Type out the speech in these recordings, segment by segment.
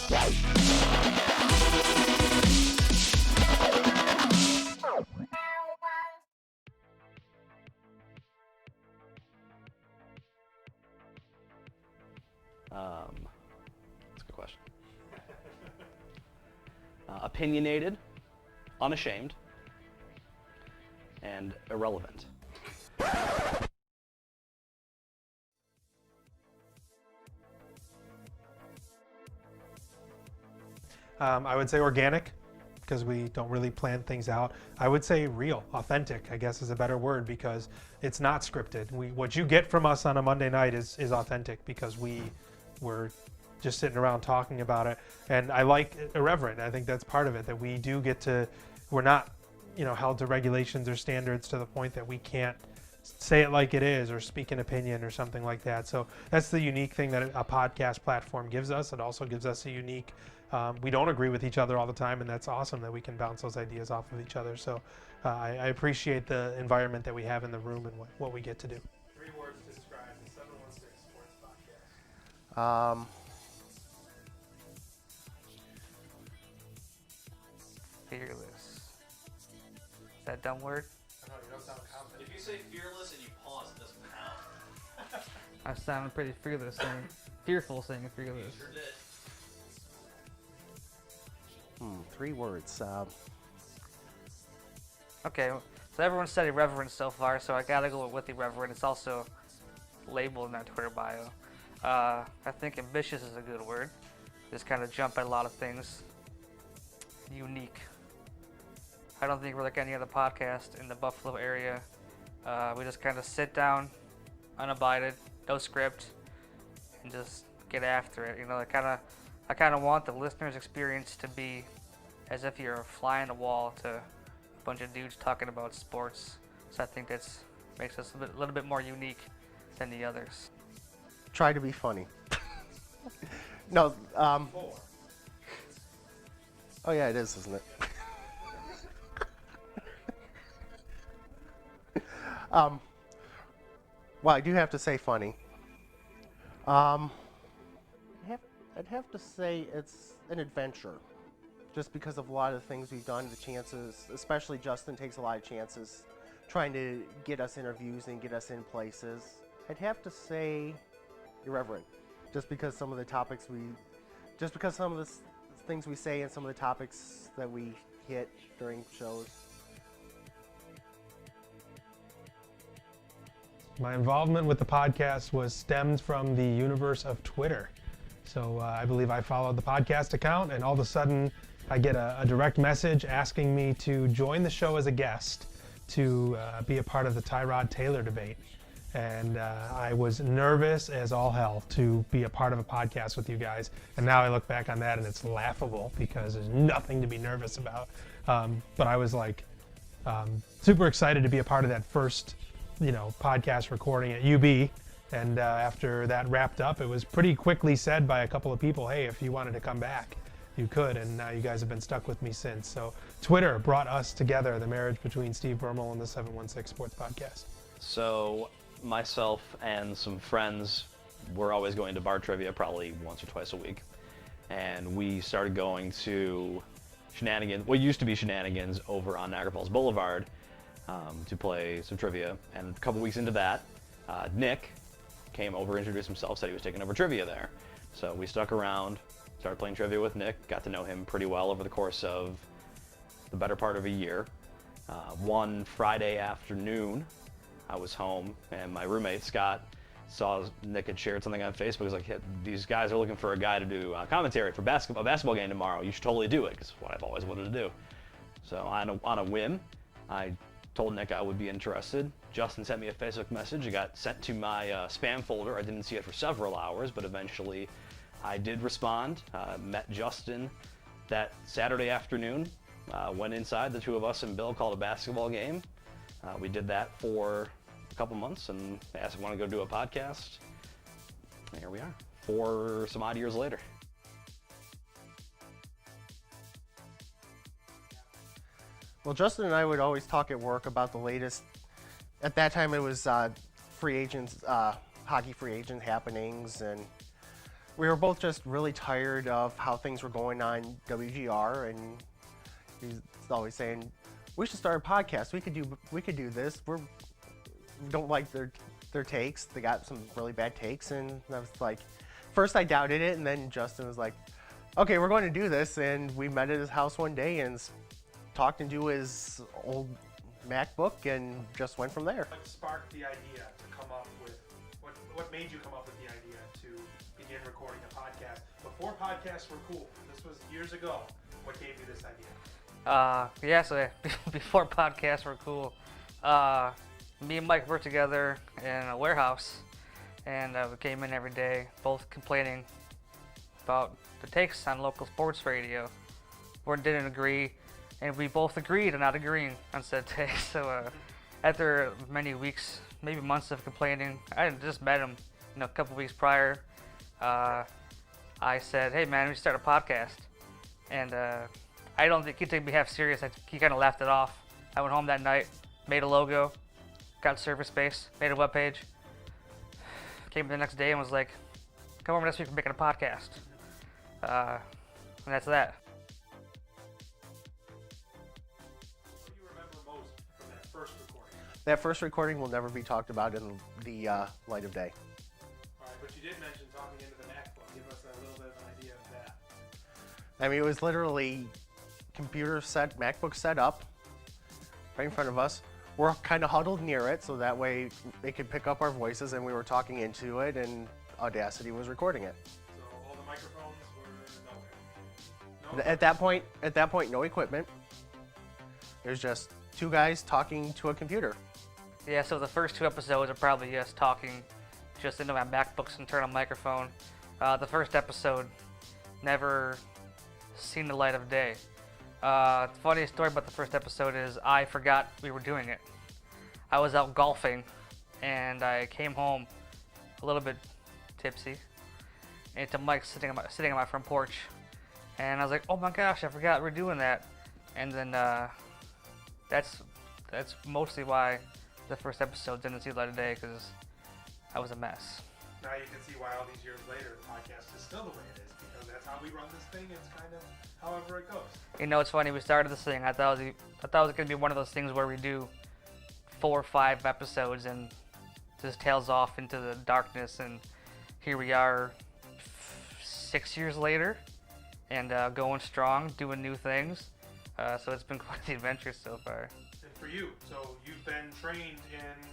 That's a good question. Opinionated, unashamed, and irrelevant. I would say organic, because we don't really plan things out. I would say real, authentic, I guess is a better word, because it's not scripted. What you get from us on a Monday night is authentic, because we're just sitting around talking about it. And I like irreverent. I think that's part of it, that we do get to, we're not, held to regulations or standards to the point that we can't say it like it is or speak an opinion or something like that. So that's the unique thing that a podcast platform gives us. It also gives us a unique, we don't agree with each other all the time, and that's awesome that we can bounce those ideas off of each other. So I appreciate the environment that we have in the room and what we get to do. 3 words to describe the 716 Sports Podcast. Fearless. Is that a dumb word? I know, you don't sound confident. If you say fearless and you pause, it doesn't count. I sounded pretty fearless saying, fearful saying fearless. You sure did. 3 words. Okay, so everyone said irreverent so far, so I gotta go with irreverent. It's also labeled in our Twitter bio. I think ambitious is a good word. Just kind of jump at a lot of things. Unique. I don't think we're like any other podcast in the Buffalo area. We just kind of sit down, unabided, no script, and just get after it. I kind of want the listener's experience to be as if you're a fly on the wall to a bunch of dudes talking about sports. So I think that's makes us a little bit more unique than the others. Try to be funny. No. Oh yeah, it is, isn't it? Well, I do have to say funny. I'd have to say it's an adventure, just because of a lot of the things we've done, the chances, especially Justen takes a lot of chances trying to get us interviews and get us in places. I'd have to say irreverent, just because some of the things we say and some of the topics that we hit during shows. My involvement with the podcast stemmed from the universe of Twitter. So I believe I followed the podcast account, and all of a sudden I get a direct message asking me to join the show as a guest to be a part of the Tyrod Taylor debate. And I was nervous as all hell to be a part of a podcast with you guys. And now I look back on that and it's laughable because there's nothing to be nervous about. But I was like super excited to be a part of that first podcast recording at UB. And after that wrapped up, it was pretty quickly said by a couple of people, hey, if you wanted to come back, you could. And now you guys have been stuck with me since. So Twitter brought us together, the marriage between Steve Bermel and the 716 Sports Podcast. So myself and some friends were always going to bar trivia probably once or twice a week. And we started going to what used to be Shenanigans over on Niagara Falls Boulevard to play some trivia. And a couple weeks into that, Nick came over, introduced himself, said he was taking over trivia there. So we stuck around, started playing trivia with Nick, got to know him pretty well over the course of the better part of a year. One Friday afternoon, I was home, and my roommate, Scott, saw Nick had shared something on Facebook. He was like, hey, these guys are looking for a guy to do commentary for a basketball game tomorrow. You should totally do it, because it's what I've always wanted to do. So on a whim, I told Nick I would be interested. Justen sent me a Facebook message. It got sent to my spam folder. I didn't see it for several hours, but eventually I did respond. Met Justen that Saturday afternoon. Went inside, the two of us and Bill called a basketball game. We did that for a couple months and asked if we want to go do a podcast. And here we are, 4 some odd years later. Well, Justen and I would always talk at work about the latest. At that time, it was free agents, hockey free agent happenings, and we were both just really tired of how things were going on WGR, and he's always saying, "We should start a podcast. We could do this. We don't like their takes. They got some really bad takes." And I was like, first I doubted it, and then Justin was like, "Okay, we're going to do this." And we met at his house one day and talked into his old MacBook and just went from there. What sparked the idea to come up with, what made you come up with the idea to begin recording a podcast? Before podcasts were cool, this was years ago. What gave you this idea? So before podcasts were cool, me and Mike worked together in a warehouse, and we came in every day, both complaining about the takes on local sports radio. We didn't agree, and we both agreed on not agreeing on said takes. So after many weeks, maybe months of complaining, I had just met him, a couple weeks prior. I said, "Hey man, we should start a podcast," and I don't think he took me half serious. He kind of laughed it off. I went home that night, made a logo, got server space, made a webpage. Came the next day and was like, "Come over next week, we're making a podcast." And that's that. What do you remember most from that first recording? That first recording will never be talked about in the light of day. All right, but you did mention talking into the MacBook. Give us a little bit of an idea of that. I mean, it was literally MacBook set up right in front of us. We're kind of huddled near it, so that way it could pick up our voices, and we were talking into it, and Audacity was recording it. So all the microphones were nowhere. At that point, no equipment. There's just two guys talking to a computer. Yeah, so the first 2 episodes are probably us talking just into my MacBook's internal microphone. The first episode never seen the light of day. The funniest story about the first episode is I forgot we were doing it. I was out golfing, and I came home a little bit tipsy, and to Mike sitting on my front porch, and I was like, "Oh my gosh, I forgot we're doing that." And then that's mostly why the first episode didn't see the light of day, because I was a mess. Now you can see why all these years later the podcast is still the way it is, because that's how we run this thing. It's kind of however it goes. It's funny. We started this thing. I thought it was gonna be one of those things where we do 4 or 5 episodes and just tails off into the darkness. And here we are, 6 years later, and going strong, doing new things. So it's been quite the adventure so far. And for you, so you've been trained in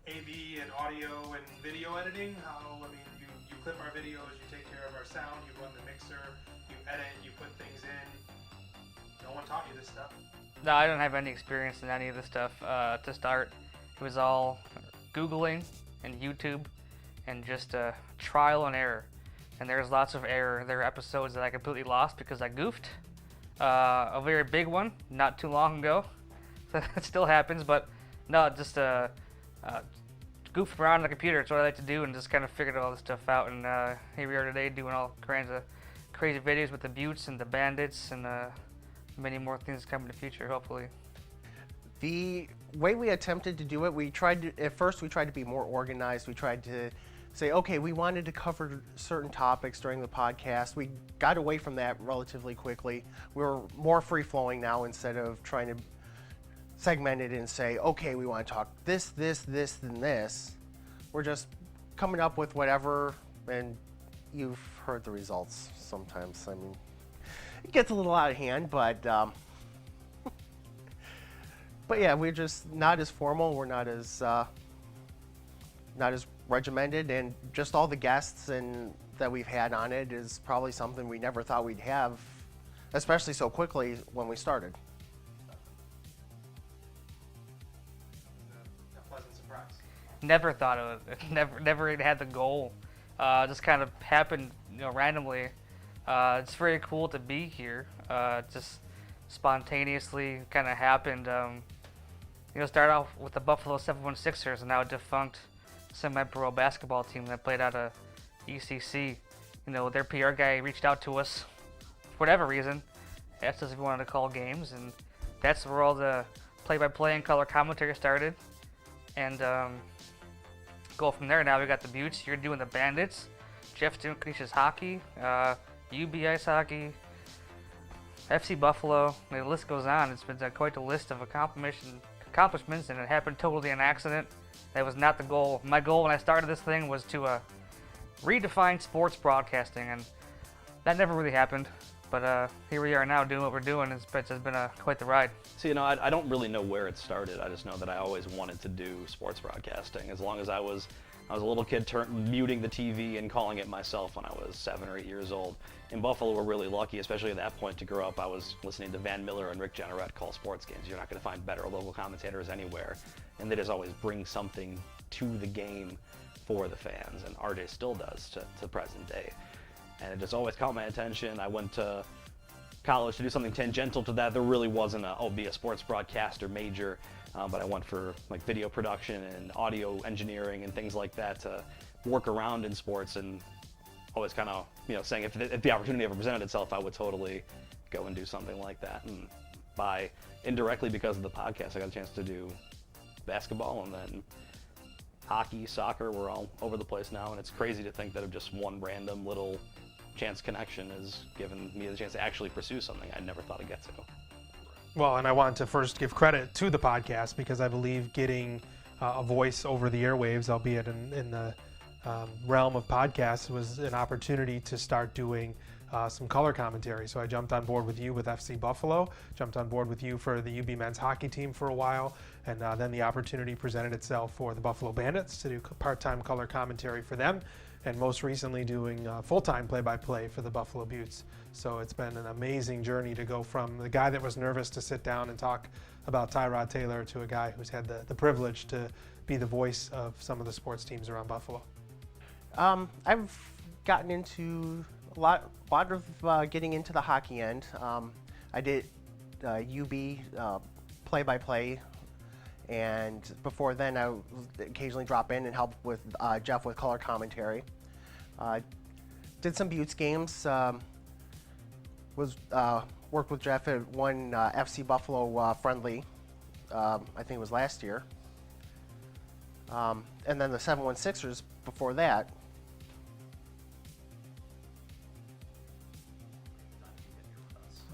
AV and audio and video editing. You clip our videos, you take care of our sound, you run the mixer, you edit, you put things in. No one taught you this stuff. No, I don't have any experience in any of this stuff. To start, it was all Googling and YouTube and just trial and error. And there's lots of error. There are episodes that I completely lost because I goofed. A very big one, not too long ago. So it still happens, but no, just goof around on the computer. It's what I like to do, and just kind of figured all this stuff out. And here we are today doing all kinds of crazy videos with the Buttes and the Bandits and many more things coming in the future, hopefully. The way we attempted to do it, at first we tried to be more organized. We tried to say, okay, we wanted to cover certain topics during the podcast. We got away from that relatively quickly. We're more free-flowing now instead of trying to segment it and say, okay, we want to talk this, and this. We're just coming up with whatever, and you've heard the results sometimes. I mean, it gets a little out of hand, but but yeah, we're just not as formal. We're not as regimented, and just all the guests that we've had on it is probably something we never thought we'd have, especially so quickly when we started. A pleasant surprise. Never thought of it. Never even had the goal. Just kind of happened, randomly. It's very cool to be here. Just spontaneously kind of happened. Started off with the Buffalo 716ers, and now a defunct semi-pro basketball team that played out of ECC. Their PR guy reached out to us for whatever reason, asked us if we wanted to call games, and that's where all the play-by-play and color commentary started. And go from there. Now we got the Buttes. You're doing the Bandits. Justen hockey, UB ice hockey, FC Buffalo. The list goes on. It's been quite a list of accomplishments, and it happened totally an accident. That was not the goal. My goal when I started this thing was to redefine sports broadcasting, and that never really happened. But here we are now doing what we're doing. It's been quite the ride. So, you know, I don't really know where it started. I just know that I always wanted to do sports broadcasting. As long as I was a little kid muting the TV and calling it myself when I was 7 or 8 years old. In Buffalo, we're really lucky, especially at that point, to grow up. I was listening to Van Miller and Rick Jenneret call sports games. You're not going to find better local commentators anywhere. And they just always bring something to the game for the fans. And RJ still does to present day. And it just always caught my attention. I went to college to do something tangential to that. There really wasn't be a sports broadcaster major, but I went for like video production and audio engineering and things like that to work around in sports, and always kind of, you know, saying if the opportunity ever presented itself, I would totally go and do something like that. And indirectly because of the podcast, I got a chance to do basketball, and then hockey, soccer. We're all over the place now, and it's crazy to think that of just one random little chance connection has given me the chance to actually pursue something I never thought I'd get to. Well, and I want to first give credit to the podcast, because I believe getting a voice over the airwaves, albeit in the realm of podcasts, was an opportunity to start doing some color commentary. So I jumped on board with you with FC Buffalo, jumped on board with you for the UB men's hockey team for a while, and then the opportunity presented itself for the Buffalo Bandits to do part-time color commentary for them, and most recently doing full-time play-by-play for the Buffalo Buttes. So it's been an amazing journey to go from the guy that was nervous to sit down and talk about Tyrod Taylor to a guy who's had the privilege to be the voice of some of the sports teams around Buffalo. I've gotten into a lot of getting into the hockey end. I did UB play-by-play, and before then I would occasionally drop in and help with Jeff with color commentary. Did some Buttes games. Worked with Jeff at one FC Buffalo friendly. I think it was last year. And then the 716ers before that.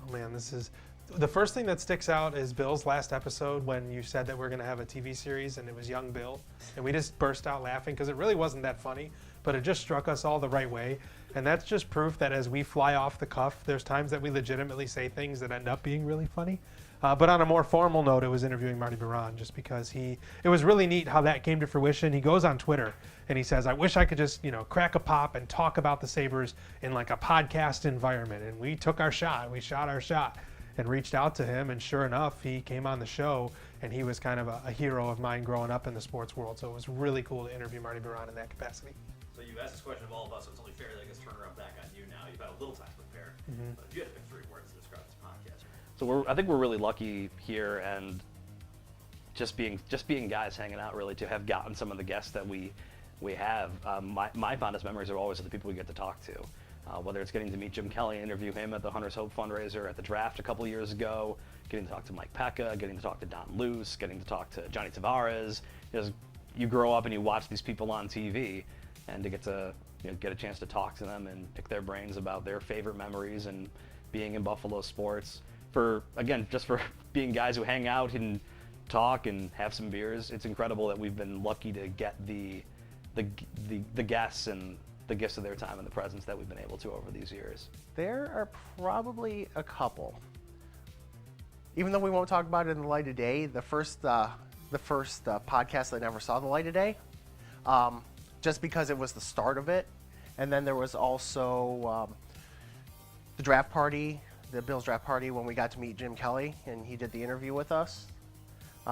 Oh man, this is the first thing that sticks out is Bill's last episode when you said that we're going to have a TV series, and it was young Bill, and we just burst out laughing because it really wasn't that funny, but it just struck us all the right way. And that's just proof that as we fly off the cuff, there's times that we legitimately say things that end up being really funny. But on a more formal note, it was interviewing Marty Biron, just because it was really neat how that came to fruition. He goes on Twitter and he says, I wish I could just, crack a pop and talk about the Sabres in like a podcast environment. And we took our shot. We shot our shot and reached out to him. And sure enough, he came on the show, and he was kind of a hero of mine growing up in the sports world. So it was really cool to interview Marty Biron in that capacity. So you've asked this question of all of us, so it's only fair that I guess turn around back on you now. You've had a little time to prepare. Mm-hmm. But if you had to pick 3 words to describe this podcast. So I think we're really lucky here, and just being guys hanging out, really, to have gotten some of the guests that we have. My fondest memories are always of the people we get to talk to. Whether it's getting to meet Jim Kelly, interview him at the Hunters Hope fundraiser at the draft a couple years ago, getting to talk to Mike Pekka, getting to talk to Don Luce, getting to talk to Johnny Tavares. You grow up and you watch these people on TV, and to get a chance to talk to them and pick their brains about their favorite memories and being in Buffalo sports. For being guys who hang out and talk and have some beers, it's incredible that we've been lucky to get the guests and the gifts of their time and the presence that we've been able to over these years. There are probably a couple. Even though we won't talk about it in the light of day, the first podcast that never saw the light of day, just because it was the start of it. And then there was also the draft party, the Bills draft party, when we got to meet Jim Kelly and he did the interview with us.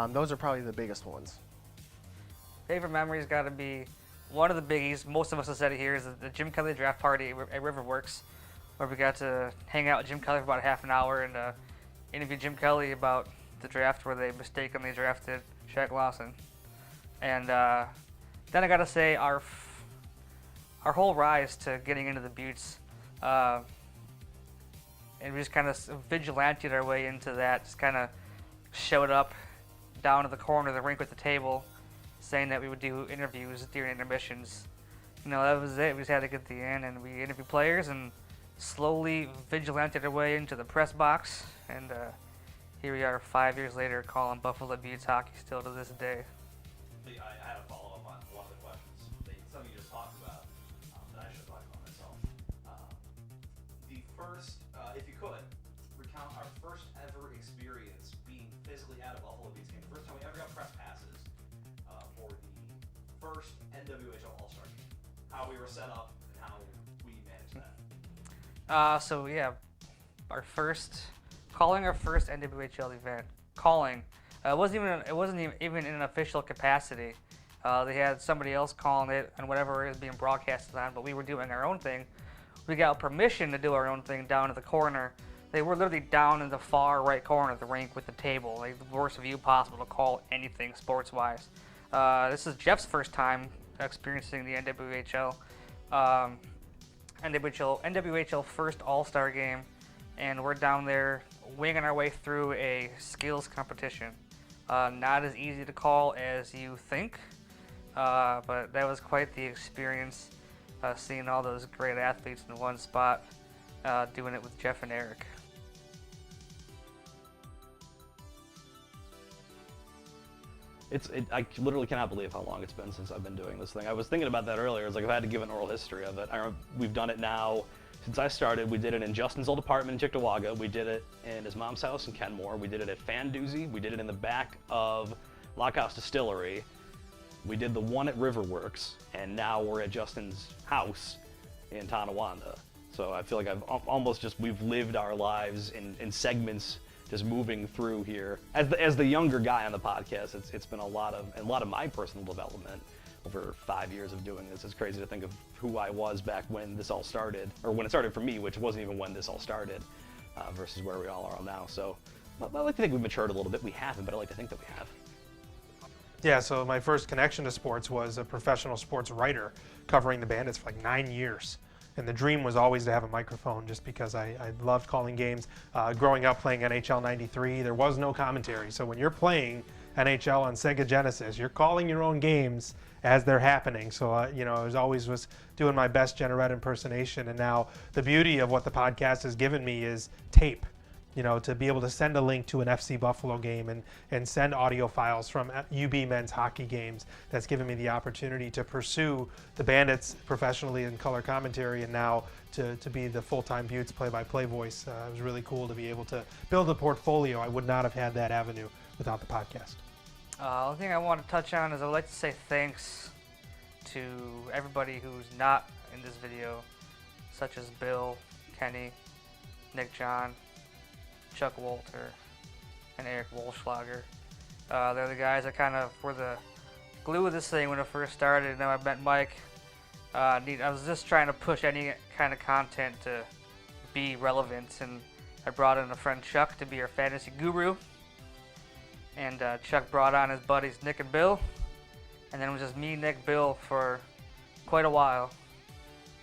Those are probably the biggest ones. Favorite memory's got to be one of the biggies. Most of us have said it here, is the Jim Kelly draft party at Riverworks, where we got to hang out with Jim Kelly for about half an hour and interview Jim Kelly about the draft where they mistakenly drafted Shaq Lawson. And then I got to say our whole rise to getting into the Buttes, and we just kind of vigilanted our way into that. Just kind of showed up down to the corner of the rink with the table, saying that we would do interviews during intermissions. that was it. We just had to get the in, and we interviewed players and slowly vigilanted our way into the press box. And here we are 5 years later calling Buffalo Beauts hockey still to this day. I had a follow-up on one of the questions. Something you just talked about that I should talk about myself. The first, if you could, recount our first ever experience being physically at a Buffalo Beauts game. The first time we ever got press passes for the first NWHL All-Star game. How we were set up and how we managed that. So yeah, calling our first NWHL event. It wasn't even in an official capacity. They had somebody else calling it and whatever it was being broadcasted on, but we were doing our own thing. We got permission to do our own thing down in the corner. They were literally down in the far right corner of the rink with the table, like the worst view possible to call anything sports-wise. This is Jeff's first time experiencing the NWHL. NWHL first All-Star game, and we're down there winging our way through a skills competition. Not as easy to call as you think, but that was quite the experience, seeing all those great athletes in one spot, doing it with Jeff and Eric. I literally cannot believe how long it's been since I've been doing this thing. I was thinking about that earlier. It's like if I had to give an oral history of it. We've done it now since I started. We did it in Justen's old apartment in Cheektowaga. We did it in his mom's house in Kenmore. We did it at Fan Doozy. We did it in the back of Lockhouse Distillery. We did the one at Riverworks, and now we're at Justin's house in Tonawanda. So I feel like we've lived our lives in segments, just moving through here. As the younger guy on the podcast, it's been a lot of my personal development over 5 years of doing this. It's crazy to think of who I was back when this all started, or when it started for me, which wasn't even when this all started, versus where we all are now. So I like to think we've matured a little bit. We haven't, but I like to think that we have. Yeah, so my first connection to sports was a professional sports writer covering the Bandits for like 9 years. And the dream was always to have a microphone, just because I loved calling games. Growing up playing NHL 93, there was no commentary. So when you're playing NHL on Sega Genesis, you're calling your own games as they're happening. So, I was doing my best Jenna impersonation. And now the beauty of what the podcast has given me is tape. To be able to send a link to an FC Buffalo game and send audio files from UB men's hockey games. That's given me the opportunity to pursue the Bandits professionally in color commentary, and now to be the full-time Beauts play-by-play voice. It was really cool to be able to build a portfolio. I would not have had that avenue without the podcast. The thing I want to touch on is I would like to say thanks to everybody who's not in this video, such as Bill, Kenny, Nick John, Chuck Walter, and Eric Wolschlager. They're the guys that kind of were the glue of this thing when it first started. And then I met Mike. I was just trying to push any kind of content to be relevant, and I brought in a friend Chuck to be our fantasy guru. And Chuck brought on his buddies Nick and Bill, and then it was just me, Nick, Bill for quite a while.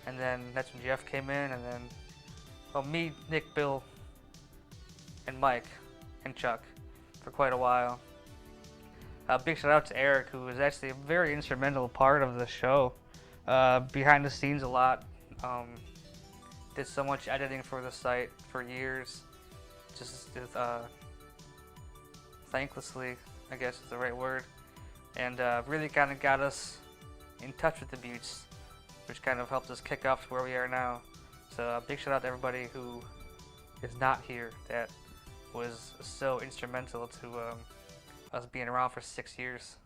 And then that's when Jeff came in, and then, me, Nick, Bill, and Mike and Chuck for quite a while. Big shout out to Eric, who was actually a very instrumental part of the show. Behind the scenes a lot. Did so much editing for the site for years. Just thanklessly, I guess is the right word. And really kind of got us in touch with the Beauts, which kind of helped us kick off to where we are now. So big shout out to everybody who is not here that was so instrumental to us being around for 6 years.